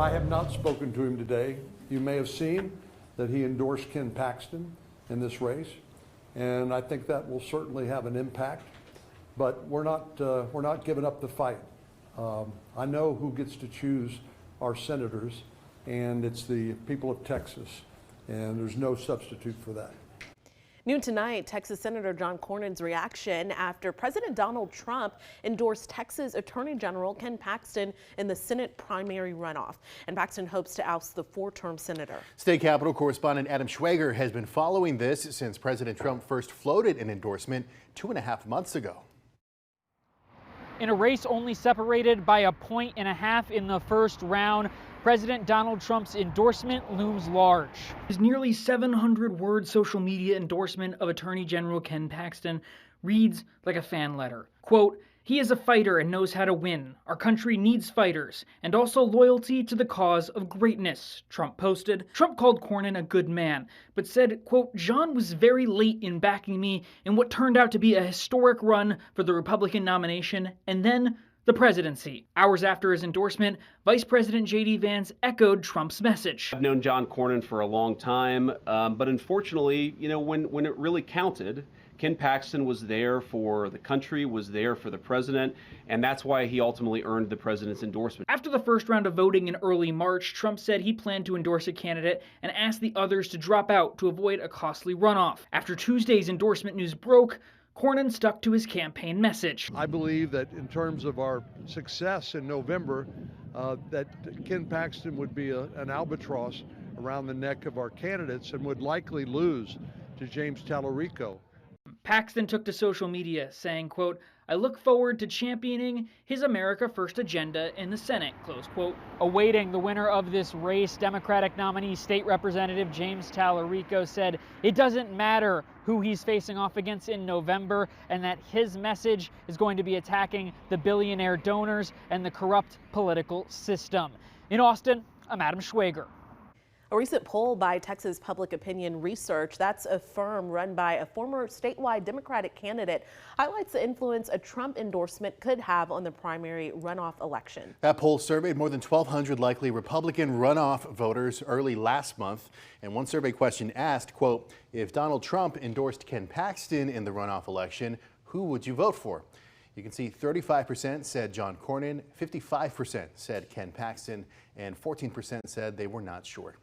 I have not spoken to him today. You may have seen that he endorsed Ken Paxton in this race, and I think that will certainly have an impact. But we're not giving up the fight. I know who gets to choose our senators, and it's the people of Texas, and there's no substitute for that. Noon tonight, Texas Senator John Cornyn's reaction after President Donald Trump endorsed Texas Attorney General Ken Paxton in the Senate primary runoff. And Paxton hopes to oust the four-term senator. State Capitol correspondent Adam Schwager has been following this since President Trump first floated an endorsement 2.5 months ago. In a race only separated by 1.5 points in the first round, President Donald Trump's endorsement looms large. His nearly 700-word social media endorsement of Attorney General Ken Paxton reads like a fan letter. Quote, "He is a fighter and knows how to win. Our country needs fighters, and also loyalty to the cause of greatness," Trump posted. Trump called Cornyn a good man, but said, quote, "John was very late in backing me in what turned out to be a historic run for the Republican nomination, and then the presidency." Hours after his endorsement, Vice President J.D. Vance echoed Trump's message. I've known John Cornyn for a long time, but unfortunately, when it really counted, Ken Paxton was there for the country, was there for the president, and that's why he ultimately earned the president's endorsement. After the first round of voting in early March, Trump said he planned to endorse a candidate and asked the others to drop out to avoid a costly runoff. After Tuesday's endorsement news broke, Cornyn stuck to his campaign message. I believe that in terms of our success in November, that Ken Paxton would be an albatross around the neck of our candidates and would likely lose to James Tallarico. Paxton took to social media saying, quote, "I look forward to championing his America First agenda in the Senate," close quote. Awaiting the winner of this race, Democratic nominee State Representative James Tallarico said it doesn't matter who he's facing off against in November, and that his message is going to be attacking the billionaire donors and the corrupt political system. In Austin, I'm Adam Schwager. A recent poll by Texas Public Opinion Research, that's a firm run by a former statewide Democratic candidate, highlights the influence a Trump endorsement could have on the primary runoff election. That poll surveyed more than 1,200 likely Republican runoff voters early last month. And one survey question asked, quote, "If Donald Trump endorsed Ken Paxton in the runoff election, who would you vote for?" You can see 35% said John Cornyn, 55% said Ken Paxton, and 14% said they were not sure.